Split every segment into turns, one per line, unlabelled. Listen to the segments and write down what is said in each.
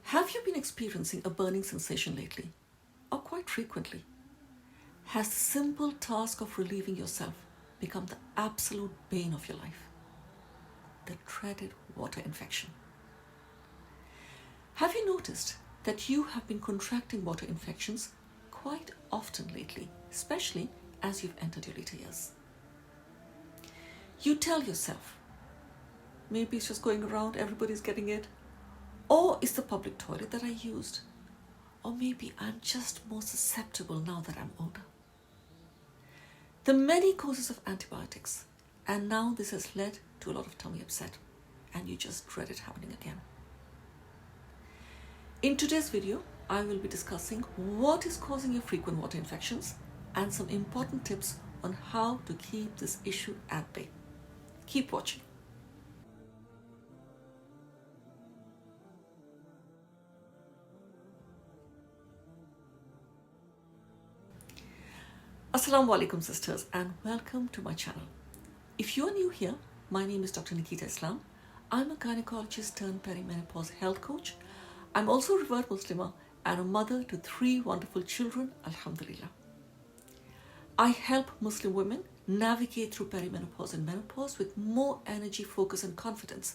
Have you been experiencing a burning sensation lately, or quite frequently? Has the simple task of relieving yourself become the absolute bane of your life? The dreaded water infection. Have you noticed that you have been contracting water infections quite often lately, especially as you've entered your later years? You tell yourself, maybe it's just going around, everybody's getting it, or it's the public toilet that I used, or maybe I'm just more susceptible now that I'm older. The many causes of antibiotics, and now this has led to a lot of tummy upset, and you just dread it happening again. In today's video, I will be discussing what is causing your frequent water infections and some important tips on how to keep this issue at bay. Keep watching. Assalamu alaikum sisters, and welcome to my channel. If you are new here, my name is Dr. Nikita Islam. I'm a gynecologist turned perimenopause health coach. I'm also a revered Muslimah and a mother to 3 wonderful children, alhamdulillah. I help Muslim women navigate through perimenopause and menopause with more energy, focus and confidence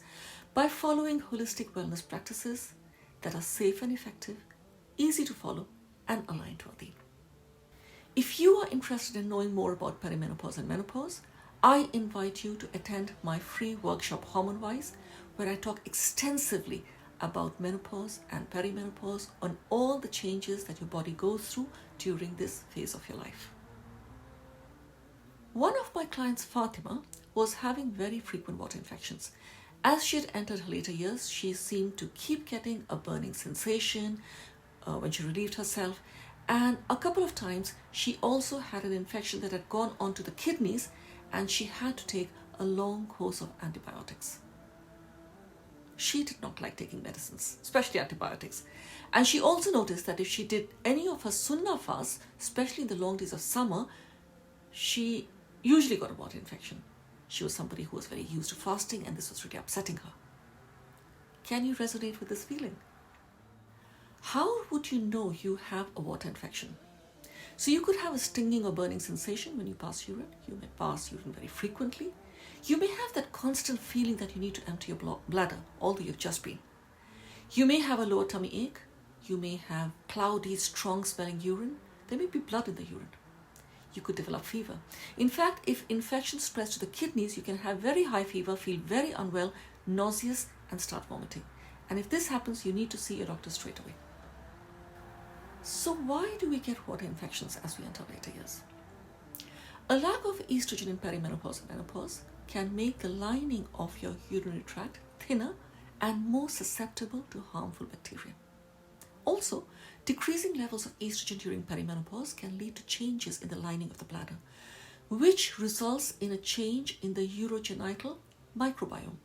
by following holistic wellness practices that are safe and effective, easy to follow and aligned to our deen. If you are interested in knowing more about perimenopause and menopause, I invite you to attend my free workshop Hormonal, where I talk extensively about menopause and perimenopause on all the changes that your body goes through during this phase of your life. One of my clients, Fatima, was having very frequent water infections. As she had entered her later years, she seemed to keep getting a burning sensation when she relieved herself. And a couple of times, she also had an infection that had gone onto the kidneys and she had to take a long course of antibiotics. She did not like taking medicines, especially antibiotics. And she also noticed that if she did any of her sunnah fasts, especially in the long days of summer, she usually got a water infection. She was somebody who was very used to fasting and this was really upsetting her. Can you resonate with this feeling? How would you know you have a water infection? So you could have a stinging or burning sensation when you pass urine. You may pass urine very frequently. You may have that constant feeling that you need to empty your bladder, although you've just been. You may have a lower tummy ache. You may have cloudy, strong smelling urine. There may be blood in the urine. You could develop fever. In fact, if infection spreads to the kidneys, you can have very high fever, feel very unwell, nauseous, and start vomiting. And if this happens, you need to see your doctor straight away. So why do we get water infections as we enter later years? A lack of estrogen in perimenopause and menopause can make the lining of your urinary tract thinner and more susceptible to harmful bacteria. Also, decreasing levels of estrogen during perimenopause can lead to changes in the lining of the bladder, which results in a change in the urogenital microbiome.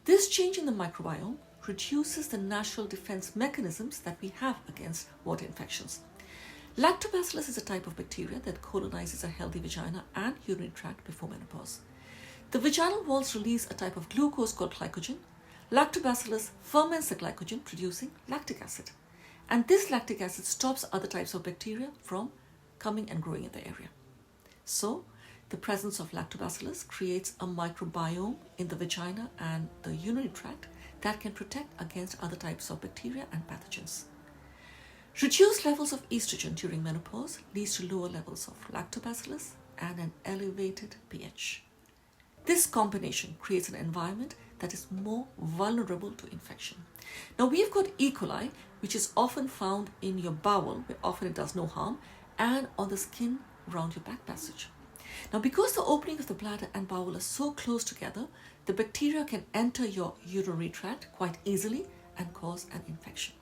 This change in the microbiome reduces the natural defense mechanisms that we have against water infections. Lactobacillus is a type of bacteria that colonizes a healthy vagina and urinary tract before menopause. The vaginal walls release a type of glucose called glycogen. Lactobacillus ferments the glycogen, producing lactic acid. And this lactic acid stops other types of bacteria from coming and growing in the area. So, the presence of lactobacillus creates a microbiome in the vagina and the urinary tract that can protect against other types of bacteria and pathogens. Reduced levels of estrogen during menopause leads to lower levels of lactobacillus and an elevated pH. This combination creates an environment that is more vulnerable to infection. Now we've got E. coli, which is often found in your bowel, where often it does no harm, and on the skin around your back passage. Now, because the opening of the bladder and bowel are so close together, the bacteria can enter your urinary tract quite easily and cause an infection.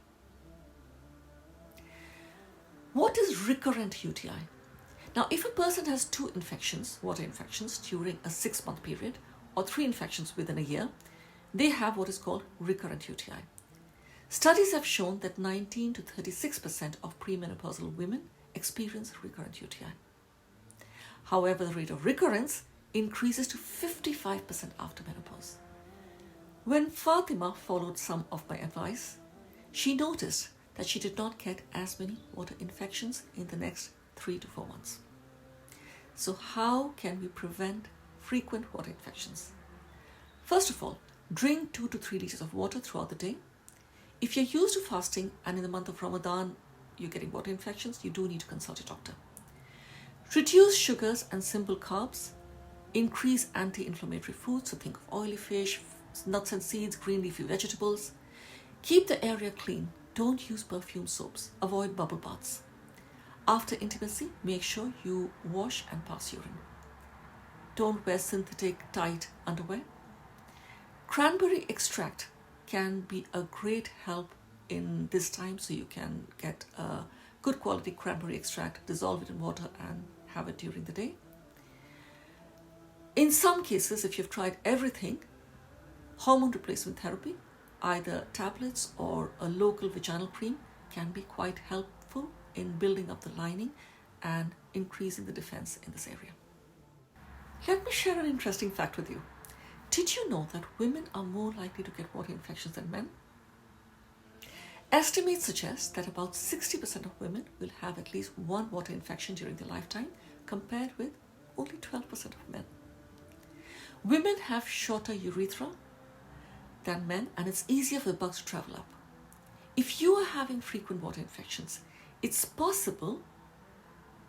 What is recurrent UTI? Now, if a person has 2 infections, water infections, during a 6-month period, or 3 infections within a year, they have what is called recurrent UTI. Studies have shown that 19 to 36% of premenopausal women experience recurrent UTI. However, the rate of recurrence increases to 55% after menopause. When Fatima followed some of my advice, She noticed that she did not get as many water infections in the next 3 to 4 months. So how can we prevent frequent water infections? First of all, drink 2 to 3 liters of water throughout the day. If you're used to fasting and in the month of Ramadan you're getting water infections, you do need to consult your doctor. Reduce sugars and simple carbs. Increase anti-inflammatory foods, so think of oily fish, nuts and seeds, green leafy vegetables. Keep the area clean. Don't use perfume soaps. Avoid bubble baths. After intimacy, make sure you wash and pass urine. Don't wear synthetic tight underwear. Cranberry extract can be a great help in this time, so you can get a good quality cranberry extract, dissolve it in water and have it during the day. In some cases, if you've tried everything, hormone replacement therapy, either tablets or a local vaginal cream, can be quite helpful in building up the lining and increasing the defense in this area. Let me share an interesting fact with you. Did you know that women are more likely to get water infections than men? Estimates suggest that about 60% of women will have at least one water infection during their lifetime, compared with only 12% of men. Women have shorter urethra than men, and it's easier for the bugs to travel up. If you are having frequent water infections, it's possible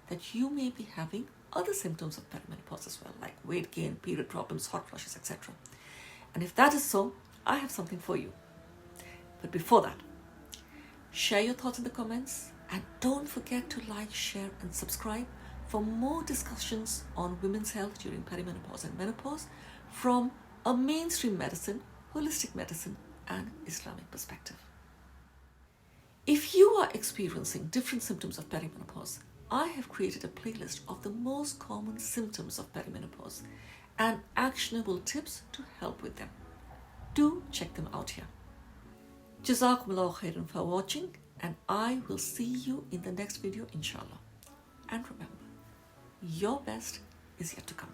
that you may be having other symptoms of perimenopause as well, like weight gain, period problems, hot flushes, etc. And if that is so, I have something for you. But before that, share your thoughts in the comments, and don't forget to like, share and subscribe for more discussions on women's health during perimenopause and menopause from a mainstream medicine, holistic medicine and Islamic perspective. If you are experiencing different symptoms of perimenopause, I have created a playlist of the most common symptoms of perimenopause and actionable tips to help with them. Do check them out here. Jazakumullahu khairan for watching, and I will see you in the next video, inshallah. And remember, your best is yet to come.